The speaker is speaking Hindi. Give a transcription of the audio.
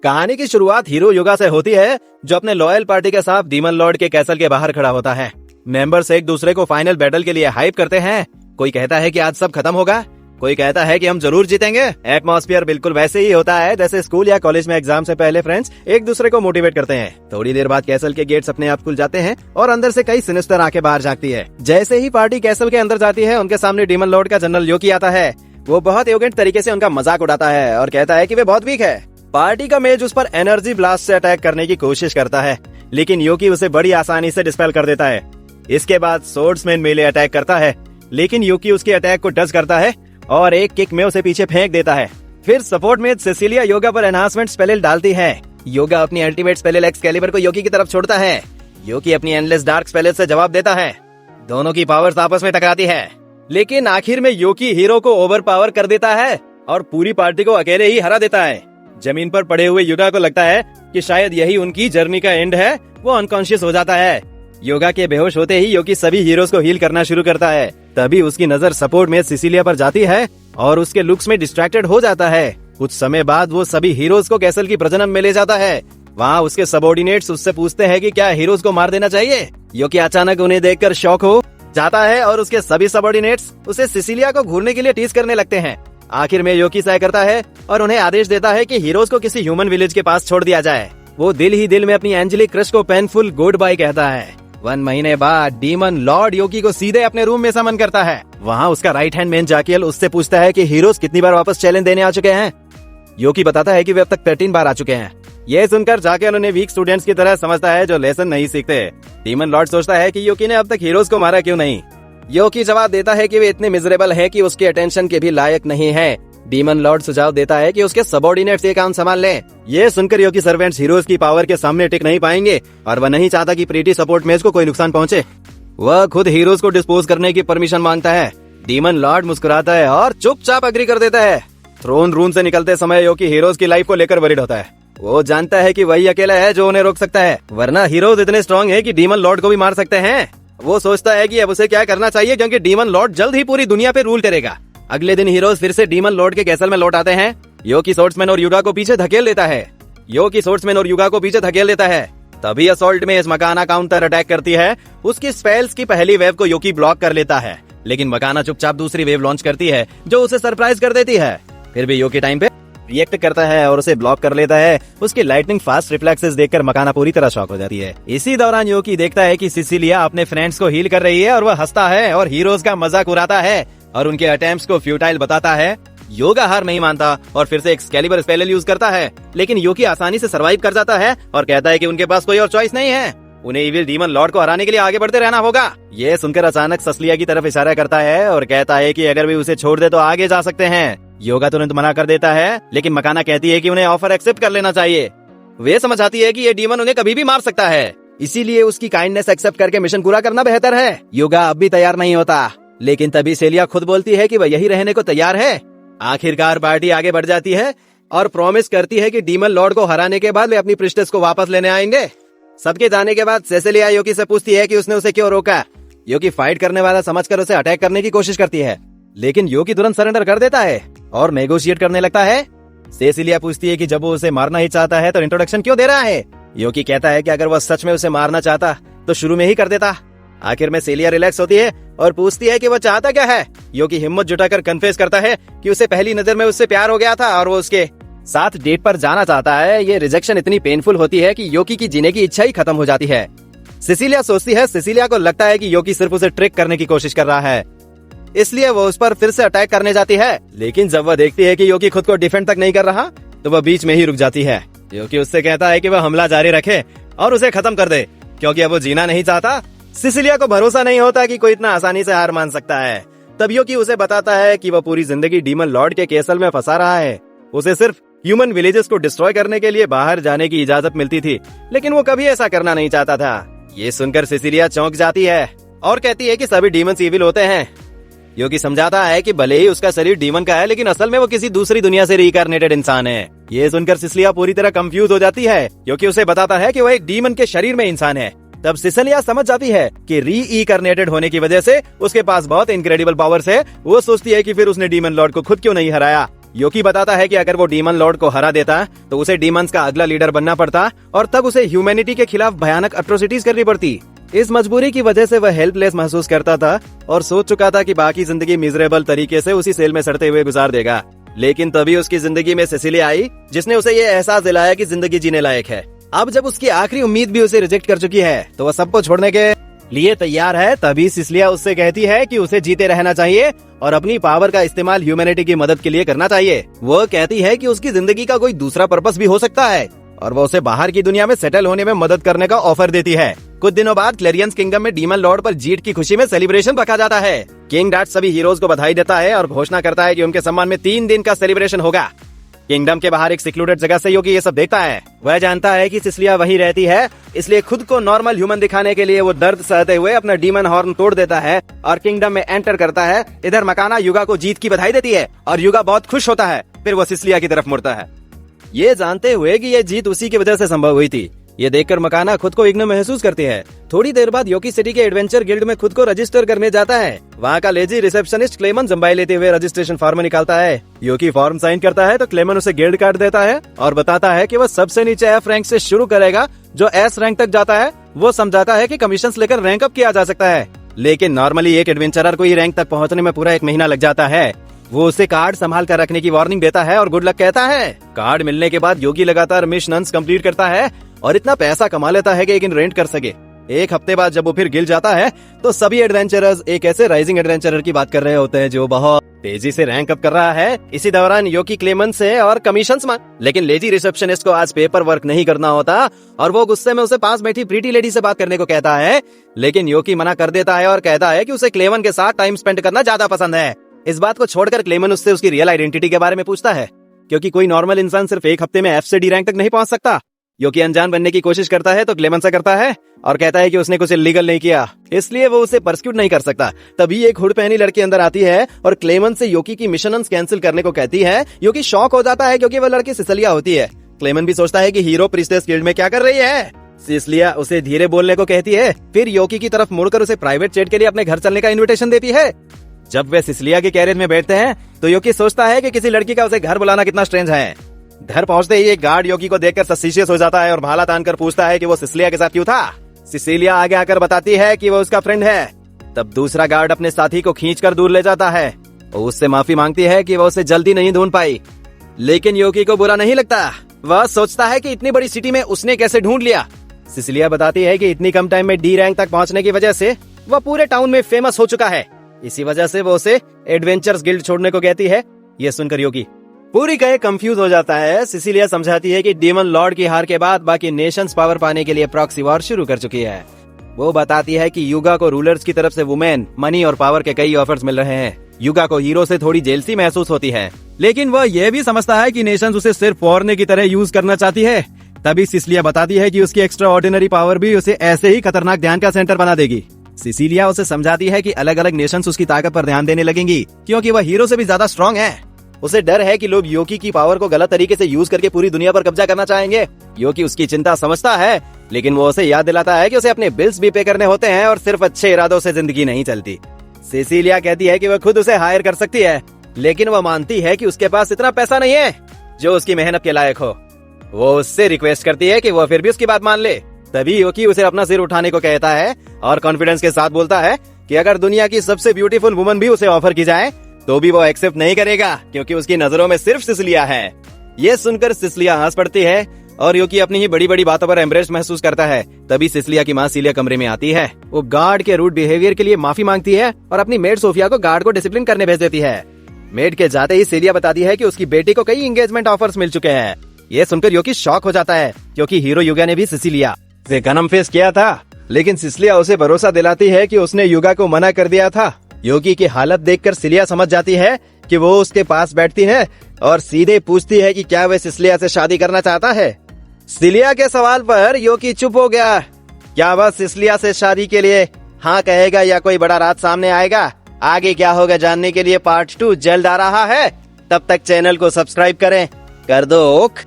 कहानी की शुरुआत हीरो योगा से होती है, जो अपने लॉयल पार्टी के साथ डीमन लॉर्ड के कैसल के बाहर खड़ा होता है। मेंबर्स एक दूसरे को फाइनल बैटल के लिए हाइप करते हैं। कोई कहता है कि आज सब खत्म होगा, कोई कहता है कि हम जरूर जीतेंगे। एटमॉस्फेयर बिल्कुल वैसे ही होता है जैसे स्कूल या कॉलेज में एग्जाम से पहले फ्रेंड्स एक दूसरे को मोटिवेट करते हैं। थोड़ी देर बाद कैसल के गेट्स अपने आप खुल जाते हैं और अंदर से कई सिनिस्टर आंखें बाहर झांकती है। जैसे ही पार्टी कैसल के अंदर जाती है, उनके सामने डीमन लॉर्ड का जनरल योकी आता है। वो बहुत एरोगेंट तरीके से उनका मजाक उड़ाता है और कहता है कि वे बहुत वीक है। पार्टी का मेज उस पर एनर्जी ब्लास्ट से अटैक करने की कोशिश करता है, लेकिन योकी उसे बड़ी आसानी से डिस्पेल कर देता है। इसके बाद सोर्ड्समैन मेले अटैक करता है, लेकिन योकी उसके अटैक को डच करता है और एक किक में उसे पीछे फेंक देता है। फिर सपोर्ट में सेसिलिया योगा पर एनहांसमेंट स्पेल डालती है। योगा अपनी अल्टीमेट स्पेल एक्सकैलिबर को योकी की तरफ छोड़ता है। योकी अपनी एंडलेस डार्क स्पेल से जवाब देता है। दोनों की पावर्स आपस में टकराती है, लेकिन आखिर में योकी हीरो को ओवर पावर कर देता है और पूरी पार्टी को अकेले ही हरा देता है। जमीन पर पड़े हुए योगा को लगता है कि शायद यही उनकी जर्नी का एंड है। वो अनकॉन्शियस हो जाता है। योगा के बेहोश होते ही योकी सभी हीरोज को हील करना शुरू करता है। तभी उसकी नजर सपोर्ट में सिसिलिया पर जाती है और उसके लुक्स में डिस्ट्रैक्टेड हो जाता है। कुछ समय बाद वो सभी हीरोज को कैसल की प्रजनन में ले जाता है। वहाँ उसके सबऑर्डिनेट्स उससे पूछते हैं कि क्या हीरोज को मार देना चाहिए। योकी अचानक उन्हें देखकर शॉक हो जाता है और उसके सभी सबऑर्डिनेट्स उसे सिसिलिया को घूरने के लिए टीज करने लगते हैं। आखिर में योकी सह करता है और उन्हें आदेश देता है कि हीरोज को किसी ह्यूमन विलेज के पास छोड़ दिया जाए। वो दिल ही दिल में अपनी एंजेलिक क्रश को पेनफुल गुड बाय कहता है। 1 महीने बाद डीमन लॉर्ड योकी को सीधे अपने रूम में समन करता है। वहाँ उसका राइट हैंड मैन जाकियल उससे पूछता है कि हीरोज कितनी बार वापस चैलेंज देने आ चुके हैं। योकी बताता है कि वे अब तक 13 बार आ चुके हैं। ये सुनकर जाकियल उन्हें वीक स्टूडेंट्स की तरह समझता है जो लेसन नहीं सीखते। डीमन लॉर्ड सोचता है कि योकी ने अब तक हीरोज को मारा क्यों नहीं। योकी जवाब देता है कि वे इतने मिजरेबल है कि उसके अटेंशन के भी लायक नहीं है। डीमन लॉर्ड सुझाव देता है कि उसके सबऑर्डिनेट्स ये काम संभाल लें। ये सुनकर योकी सर्वेंट्स हीरोज की पावर के सामने टिक नहीं पाएंगे और वह नहीं चाहता कि प्रीटी सपोर्ट मेज को कोई नुकसान पहुंचे। वह खुद हीरोज को डिस्पोज करने की परमिशन मांगता है। डीमन लॉर्ड मुस्कुराता है और चुपचाप अग्री कर देता है। थ्रोन रूम से निकलते समय योकी हीरोज की लाइफ को लेकर वरीड होता है। वो जानता है कि वही अकेला है जो उन्हें रोक सकता है, वरना हीरोज इतने स्ट्रॉन्ग है कि डीमन लॉर्ड को भी मार सकते हैं। वो सोचता है कि अब उसे क्या करना चाहिए, क्योंकि डीमन लॉर्ड जल्द ही पूरी दुनिया पे रूल करेगा। अगले दिन हीरोज फिर से डीमन लॉर्ड के कैसल में लौट आते हैं। योकी सोर्ड्समैन और युगा को पीछे धकेल देता है। तभी असॉल्ट में इस मकाना काउंटर अटैक करती है। उसकी स्पेल्स की पहली वेव को योकी ब्लॉक कर लेता है, लेकिन मकाना चुपचाप दूसरी वेव लॉन्च करती है जो उसे सरप्राइज कर देती है। फिर भी योकी टाइम पे रिएक्ट करता है और उसे ब्लॉक कर लेता है। उसकी लाइटनिंग फास्ट रिफ्लेक्सेस देखकर मकाना पूरी तरह शॉक हो जाती है। इसी दौरान योकी देखता है कि सिसिलिया अपने फ्रेंड्स को हील कर रही है और वह हंसता है और हीरोज का मजाक उड़ाता है और उनके अटेम्प्ट्स को फ्यूटाइल बताता है। योगा हार नहीं मानता और फिर से एक्सकैलिबर स्पेल यूज करता है, लेकिन योकी आसानी से सरवाइव कर जाता है और कहता है कि उनके पास कोई और चॉइस नहीं है। उन्हें इविल डीमन लॉर्ड को हराने के लिए आगे बढ़ते रहना होगा। ये सुनकर अचानक ससिलिया की तरफ इशारा करता है और कहता है कि अगर वे उसे छोड़ दे तो आगे जा सकते हैं। योगा तुरंत मना कर देता है, लेकिन मकाना कहती है कि उन्हें ऑफर एक्सेप्ट कर लेना चाहिए। वे समझ आती है कि ये डीमन उन्हें कभी भी मार सकता है, इसीलिए उसकी काइंडनेस एक्सेप्ट करके मिशन पूरा करना बेहतर है। योगा अब भी तैयार नहीं होता, लेकिन तभी सेलिया खुद बोलती है कि वह यही रहने को तैयार है। आखिरकार पार्टी आगे बढ़ जाती है और प्रॉमिस करती है कि डीमन लॉर्ड को हराने के बाद वे अपनी प्रिस्टेस को वापस लेने आएंगे। सबके जाने के बाद सेसिलिया योकी से पूछती है कि उसने उसे क्यों रोका। योकी फाइट करने वाला समझकर उसे अटैक करने की कोशिश करती है, लेकिन योकी तुरंत सरेंडर कर देता है और नेगोशिएट करने लगता है। सेसिलिया पूछती है कि जब वो उसे मारना ही चाहता है तो इंट्रोडक्शन क्यों दे रहा है। योकी कहता है कि अगर वह सच में उसे मारना चाहता तो शुरू में ही कर देता। आखिर में सेलिया रिलैक्स होती है और पूछती है कि वह चाहता क्या है। योकी हिम्मत जुटाकर कन्फेस करता है कि उसे पहली नजर में उससे प्यार हो गया था और वो उसके साथ डेट पर जाना चाहता है। ये रिजेक्शन इतनी पेनफुल होती है कि योकी की जीने की इच्छा ही खत्म हो जाती है। सिसिलिया सोचती है, सिसिलिया को लगता है कि योकी सिर्फ उसे ट्रिक करने की कोशिश कर रहा है, इसलिए वो उस पर फिर से अटैक करने जाती है। लेकिन जब वह देखती है कि योकी खुद को डिफेंड तक नहीं कर रहा तो वह बीच में ही रुक जाती है। योकी उससे कहता है कि वह हमला जारी रखे और उसे खत्म कर दे, क्योंकि अब वो जीना नहीं चाहता। सिसिलिया को भरोसा नहीं होता कि कोई इतना आसानी से हार मान सकता है। तब योकी उसे बताता है कि वह पूरी जिंदगी डीमन लॉर्ड के कैसल में फंसा रहा है। उसे सिर्फ ह्यूमन विलेजेस को डिस्ट्रॉय करने के लिए बाहर जाने की इजाजत मिलती थी, लेकिन वो कभी ऐसा करना नहीं चाहता था। ये सुनकर सिसिलिया चौंक जाती है और कहती है कि सभी डीमंस इविल होते हैं। योकी समझाता है कि भले ही उसका शरीर डीमन का है, लेकिन असल में वो किसी दूसरी दुनिया से रीइंकार्नेटेड इंसान है। ये सुनकर सिसिलिया पूरी तरह कंफ्यूज हो जाती है। योकी उसे बताता है कि वो एक डीमन के शरीर में इंसान है। तब सिसिलिया समझ जाती है कि रीइंकार्नेटेड होने की वजह से उसके पास बहुत इनक्रेडिबल पावर्स है। वो सोचती है कि फिर उसने डीमन लॉर्ड को खुद क्यों नहीं हराया। योकी बताता है कि अगर वो डीमन लॉर्ड को हरा देता तो उसे डीमंस का अगला लीडर बनना पड़ता और तब उसे ह्यूमैनिटी के खिलाफ भयानक अट्रोसिटीज करनी पड़ती। इस मजबूरी की वजह से वह हेल्पलेस महसूस करता था और सोच चुका था कि बाकी जिंदगी मिजरेबल तरीके से उसी सेल में सड़ते हुए गुजार देगा। लेकिन तभी उसकी जिंदगी में सिसिलिया आई, जिसने उसे ये एहसास दिलाया कि जिंदगी जीने लायक है। अब जब उसकी आखिरी उम्मीद भी उसे रिजेक्ट कर चुकी है तो वह सबको छोड़ने के लिए तैयार है। तभी सिसिलिया उससे कहती है कि उसे जीते रहना चाहिए और अपनी पावर का इस्तेमाल ह्यूमैनिटी की मदद के लिए करना चाहिए। वो कहती है कि उसकी जिंदगी का कोई दूसरा पर्पस भी हो सकता है और वो उसे बाहर की दुनिया में सेटल होने में मदद करने का ऑफर देती है। कुछ दिनों बाद क्लेरियंस किंगडम में डीमन लॉर्ड पर जीत की खुशी में सेलिब्रेशन रखा जाता है। किंग डैट सभी हीरोज को बधाई देता है और घोषणा करता है कि उनके सम्मान में 3 दिन का सेलिब्रेशन होगा। किंगडम के बाहर एक सिक्लूडेड जगह से योकी ये सब देखता है। वह जानता है कि सिसिलिया वहीं रहती है, इसलिए खुद को नॉर्मल ह्यूमन दिखाने के लिए वो दर्द सहते हुए अपना डीमन हॉर्न तोड़ देता है और किंगडम में एंटर करता है। इधर मकाना युगा को जीत की बधाई देती है और युगा बहुत खुश होता है। फिर वो सिसिलिया की तरफ मुड़ता है, ये जानते हुए कि ये जीत उसी की वजह से संभव हुई थी। ये देखकर मकाना खुद को इग्नो महसूस करती है। थोड़ी देर बाद योकी सिटी के एडवेंचर गिल्ड में खुद को रजिस्टर करने जाता है। वहाँ का लेजी रिसेप्शनिस्ट क्लेमन जम्बाई लेते हुए रजिस्ट्रेशन फॉर्म निकालता है। योकी फॉर्म साइन करता है तो क्लेमन उसे गिल्ड कार्ड देता है और बताता है कि वह सबसे नीचे एफ रैंक से शुरू करेगा। जो एस रैंक तक जाता है वो समझाता है कि कमीशन लेकर रैंक अप किया जा सकता है, लेकिन नॉर्मली एक एडवेंचरर को ही रैंक तक पहुँचने में पूरा 1 महीना लग जाता है। वो उसे कार्ड संभाल कर रखने की वार्निंग देता है और गुड लक कहता है। कार्ड मिलने के बाद योगी लगातार मिशंस कंप्लीट करता है और इतना पैसा कमा लेता है कि एक रेंट कर सके। 1 हफ्ते बाद जब वो फिर गिल जाता है तो सभी एडवेंचरर्स एक ऐसे राइजिंग एडवेंचरर की बात कर रहे होते हैं जो बहुत तेजी से रैंक अप कर रहा है। इसी दौरान योकी क्लेमन से और कमीशंस मांग, लेकिन लेजी रिसेप्शनिस्ट को आज पेपर वर्क नहीं करना होता और वो गुस्से में उसे पास बैठी प्रीटी लेडी से बात करने को कहता है। लेकिन योकी मना कर देता है और कहता है कि उसे क्लेमन के साथ टाइम स्पेंड करना ज्यादा पसंद है। इस बात को छोड़कर क्लेमन उससे उसकी रियल आइडेंटिटी के बारे में पूछता है, क्योंकि कोई नॉर्मल इंसान सिर्फ 1 हफ्ते में एफ से डी रैंक तक नहीं पहुंच सकता। योकी अनजान बनने की कोशिश करता है तो क्लेमन से करता है और कहता है कि उसने कुछ इलीगल नहीं किया, इसलिए वो उसे परस्क्यूट नहीं कर सकता। तभी एक हुड पहनी लड़की अंदर आती है और क्लेमन से योकी की मिशंस कैंसिल करने को कहती है। योकी शॉक हो जाता है क्योंकि वो लड़की सिसिलिया होती है। क्लेमन भी सोचता है कि हीरो प्रिंसेस गिल्ड में क्या कर रही है। सिसिलिया उसे धीरे बोलने को कहती है, फिर योकी की तरफ मुड़कर उसे प्राइवेट जेट के लिए अपने घर चलने का इन्विटेशन देती है। जब वे सिसिलिया के कैरियर में बैठते हैं तो योकी सोचता है कि किसी लड़की का उसे घर बुलाना कितना स्ट्रेंज है। घर पहुंचते ही एक गार्ड योकी को देखकर सस्पिशियस हो जाता है और भाला तानकर पूछता है कि वो सिसिलिया के साथ क्यों था। सिसिलिया आगे आकर बताती है कि वो उसका फ्रेंड है। तब दूसरा गार्ड अपने साथी को खींचकर दूर ले जाता है और उससे माफी मांगती है कि वो उसे जल्दी नहीं ढूंढ पाई। लेकिन योकी को बुरा नहीं लगता, वह सोचता है कि इतनी बड़ी सिटी में उसने कैसे ढूंढ लिया। सिसिलिया बताती है कि इतनी कम टाइम में डी रैंक तक पहुंचने की वजह से वह पूरे टाउन में फेमस हो चुका है, इसी वजह से वो उसे एडवेंचर्स गिल्ड छोड़ने को कहती है। ये सुनकर योकी पूरी कहे कंफ्यूज हो जाता है। सिसिलिया समझाती है कि डीमन लॉर्ड की हार के बाद बाकी नेशंस पावर पाने के लिए प्रॉक्सी वॉर शुरू कर चुकी है। वो बताती है कि युगा को रूलर्स की तरफ से वुमेन, मनी और पावर के कई ऑफर्स मिल रहे हैं। युगा को हीरो से थोड़ी जेलसी महसूस होती है, लेकिन वह यह भी समझता है कि नेशंस उसे सिर्फ फौरने की तरह यूज करना चाहती है। तभी सिसिलिया बताती है कि उसकी एक्स्ट्रा ऑर्डिनरी पावर भी उसे ऐसे ही खतरनाक ध्यान का सेंटर बना देगी। सिसिलिया उसे समझाती है कि अलग अलग नेशंस उसकी ताकत पर ध्यान देने लगेंगी क्योंकि वह हीरो से भी ज्यादा स्ट्रांग है। उसे डर है कि लोग योकी की पावर को गलत तरीके से यूज करके पूरी दुनिया पर कब्जा करना चाहेंगे। योकी उसकी चिंता समझता है, लेकिन वो उसे याद दिलाता है कि उसे अपने बिल्स भी पे करने होते हैं और सिर्फ अच्छे इरादों से जिंदगी नहीं चलती। सिसिलिया कहती है कि वह खुद उसे हायर कर सकती है, लेकिन वह मानती है कि उसके पास इतना पैसा नहीं है जो उसकी मेहनत के लायक हो। वो उससे रिक्वेस्ट करती है कि वह फिर भी उसकी बात मान ले। तभी योकी उसे अपना सिर उठाने को कहता है और कॉन्फिडेंस के साथ बोलता है कि अगर दुनिया की सबसे ब्यूटीफुल वुमन भी उसे ऑफर की जाए तो भी वो एक्सेप्ट नहीं करेगा, क्योंकि उसकी नजरों में सिर्फ सिसिलिया है। ये सुनकर सिसिलिया हंस पड़ती है और योकी अपनी ही बड़ी बड़ी बातों पर एम्ब्रेस महसूस करता है। तभी सिसिलिया की माँ सीलिया कमरे में आती है। वो गार्ड के रूड बिहेवियर के लिए माफी मांगती है और अपनी मेड सोफिया को गार्ड को डिसिप्लिन करने भेज देती है। मेड के जाते ही सीलिया बताती है कि उसकी बेटी को कई एंगेजमेंट ऑफर्स मिल चुके हैं। ये सुनकर योकी शॉक हो जाता है, क्योंकि हीरो युगा ने भी सिसिलिया से गनम फेस किया था, लेकिन सिसिलिया उसे भरोसा दिलाती है कि उसने युगा को मना कर दिया था। योगी की हालत देखकर सिलिया समझ जाती है कि वो उसके पास बैठती है और सीधे पूछती है कि क्या वह सिसिलिया से शादी करना चाहता है। सिलिया के सवाल पर योगी चुप हो गया। क्या वह सिसिलिया से शादी के लिए हाँ कहेगा या कोई बड़ा राज सामने आएगा? आगे क्या होगा जानने के लिए पार्ट 2 जल्द आ रहा है। तब तक चैनल को सब्सक्राइब करें, कर दो ओक।